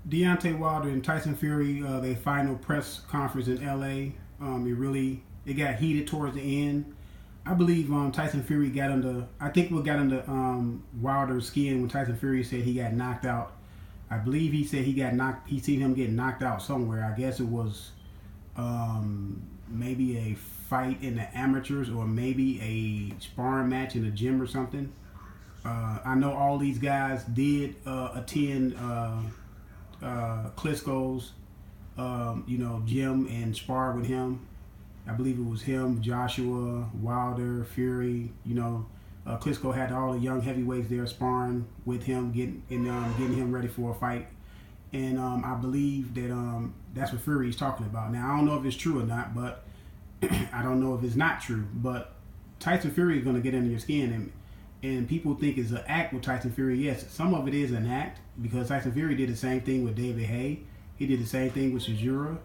Deontay Wilder and Tyson Fury, their final press conference in LA. It got heated towards the end. I believe Tyson Fury got under. I think what got under Wilder's skin when Tyson Fury said he got knocked out. I believe he said he got knocked. He seen him get knocked out somewhere. I guess it was maybe a fight in the amateurs or maybe a sparring match in the gym or something. I know all these guys did attend Klitschko's, gym and spar with him. I believe it was him, Joshua, Wilder, Fury. Klitschko had all the young heavyweights there sparring with him, getting him ready for a fight. And I believe that that's what Fury is talking about. Now, I don't know if it's true or not, but I don't know if it's not true. But Tyson Fury is going to get under your skin, and people think it's an act with Tyson Fury. Yes, some of it is an act because Tyson Fury did the same thing with David Haye. He did the same thing with Chisora.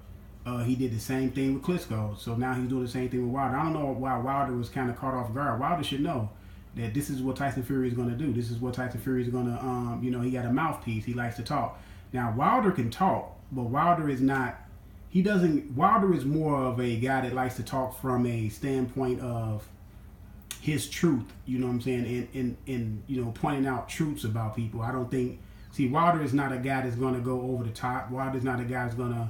He did the same thing with Klitschko. So now he's doing the same thing with Wilder. I don't know why Wilder was kind of caught off guard. Wilder should know that this is what Tyson Fury is going to do. This is what Tyson Fury is going to, he got a mouthpiece. He likes to talk. Now, Wilder can talk, but Wilder is not, Wilder is more of a guy that likes to talk from a standpoint of his truth, you know what I'm saying, and pointing out truths about people. I don't think, Wilder is not a guy that's going to go over the top. Wilder's not a guy that's going to,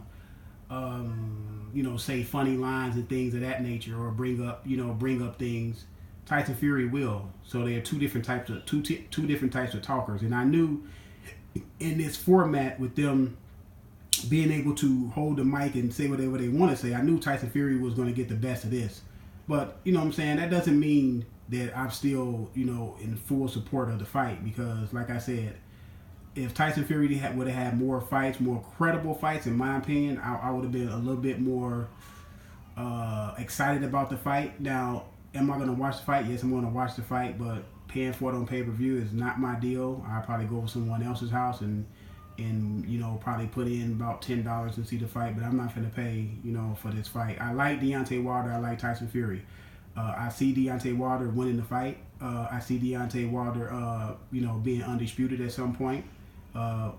say funny lines and things of that nature or bring up things. Tyson Fury will. So there are two different types of talkers. And I knew in this format with them being able to hold the mic and say whatever they want to say, I knew Tyson Fury was going to get the best of this. But, you know what I'm saying, that doesn't mean that I'm still, in full support of the fight because, like I said, if Tyson Fury would have had more fights, more credible fights, in my opinion, I would have been a little bit more excited about the fight. Now, am I going to watch the fight? Yes, I'm going to watch the fight, but paying for it on pay-per-view is not my deal. I'll probably go to someone else's house and probably put in about $10 and see the fight, but I'm not going to pay, for this fight. I like Deontay Wilder. I like Tyson Fury. I see Deontay Wilder winning the fight. I see Deontay Wilder, being undisputed at some point.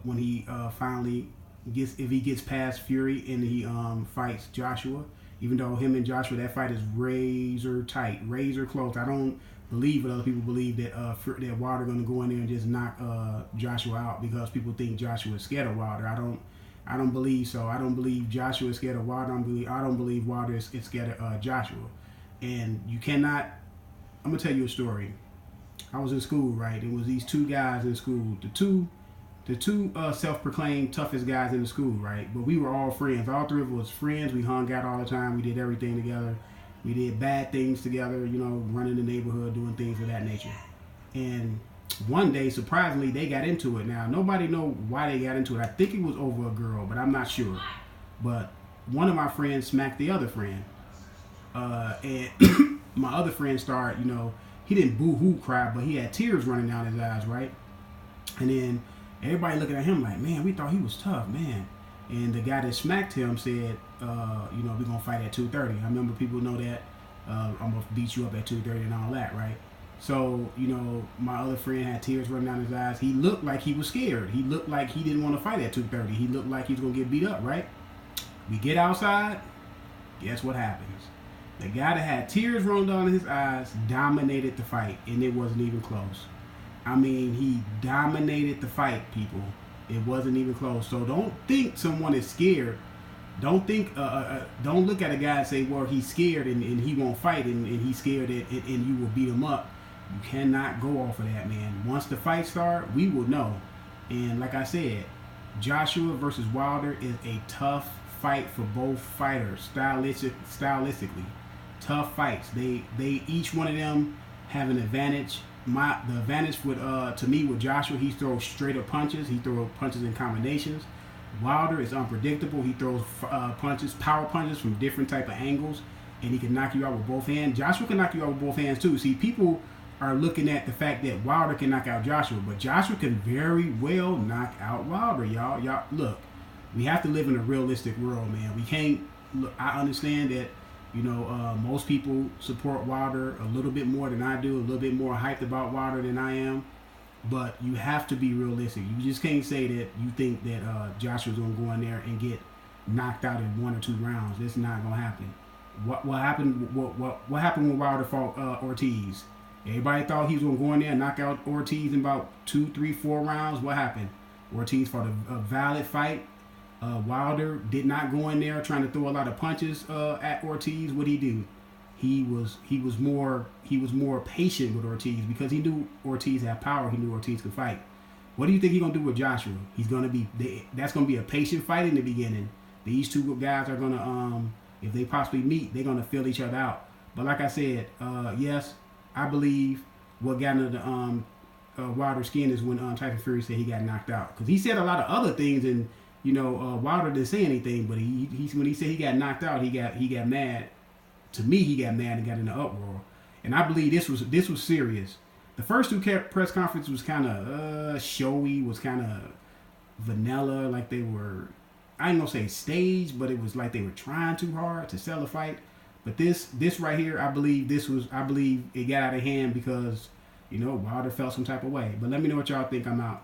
When he finally gets past Fury and he fights Joshua, even though him and Joshua, that fight is razor tight, razor close. I don't believe what other people believe that that Wilder going to go in there and just knock Joshua out because people think Joshua is scared of Wilder. I don't believe so. I don't believe Joshua is scared of Wilder. I don't believe Wilder is scared of Joshua. And you cannot. I'm gonna tell you a story. I was in school, right? It was these two guys in school. The two self-proclaimed toughest guys in the school, right? But we were all friends. All three of us was friends. We hung out all the time. We did everything together. We did bad things together, running the neighborhood, doing things of that nature. And one day, surprisingly, they got into it. Now, nobody know why they got into it. I think it was over a girl, but I'm not sure. But one of my friends smacked the other friend. And my other friend started, he didn't boo-hoo cry, but he had tears running down his eyes, right? And then everybody looking at him like, man, we thought he was tough, man. And the guy that smacked him said, we're going to fight at 2:30. I remember people know that. I'm going to beat you up at 2:30 and all that, right? So, my other friend had tears running down his eyes. He looked like he was scared. He looked like he didn't want to fight at 2:30. He looked like he was going to get beat up, right? We get outside. Guess what happens? The guy that had tears rolling down his eyes dominated the fight, and it wasn't even close. I mean, he dominated the fight, people. It wasn't even close. So don't think someone is scared. Don't think. Don't look at a guy and say, "Well, he's scared and he won't fight, and he's scared and you will beat him up." You cannot go off of that, man. Once the fight starts, we will know. And like I said, Joshua versus Wilder is a tough fight for both fighters, stylistically. Tough fights. They each one of them have an advantage. The advantage to me with Joshua, he throws straight up punches. He throws punches in combinations. Wilder is unpredictable. He throws power punches from different type of angles, and he can knock you out with both hands. Joshua can knock you out with both hands too. See, people are looking at the fact that Wilder can knock out Joshua, but Joshua can very well knock out Wilder, y'all. Y'all, look, we have to live in a realistic world, man. We can't. Look, I understand that. Most people support Wilder a little bit more than I do, a little bit more hyped about Wilder than I am. but you have to be realistic. You just can't say that you think that Joshua's gonna go in there and get knocked out in 1 or 2 rounds. That's not gonna happen. What happened? What happened when Wilder fought Ortiz? Everybody thought he was gonna go in there and knock out Ortiz in about 2, 3, 4 rounds. What happened? Ortiz fought a valid fight. Wilder did not go in there trying to throw a lot of punches at Ortiz. What did he do? He was more patient with Ortiz because he knew Ortiz had power. He knew Ortiz could fight. What do you think he's gonna do with Joshua? That's gonna be a patient fight in the beginning. These two guys are gonna if they possibly meet, they're gonna fill each other out. But like I said, yes, I believe what got into the Wilder's skin is when Tyson Fury said he got knocked out, because he said a lot of other things, and Wilder didn't say anything, but he when he said he got knocked out, he got mad. To me, he got mad and got in an uproar, and I believe this was serious. The first 2 press conferences was kind of showy, was kind of vanilla, like they were, I ain't gonna say staged, but it was like they were trying too hard to sell a fight. But this right here, I believe it got out of hand because Wilder felt some type of way. But let me know what y'all think. I'm out.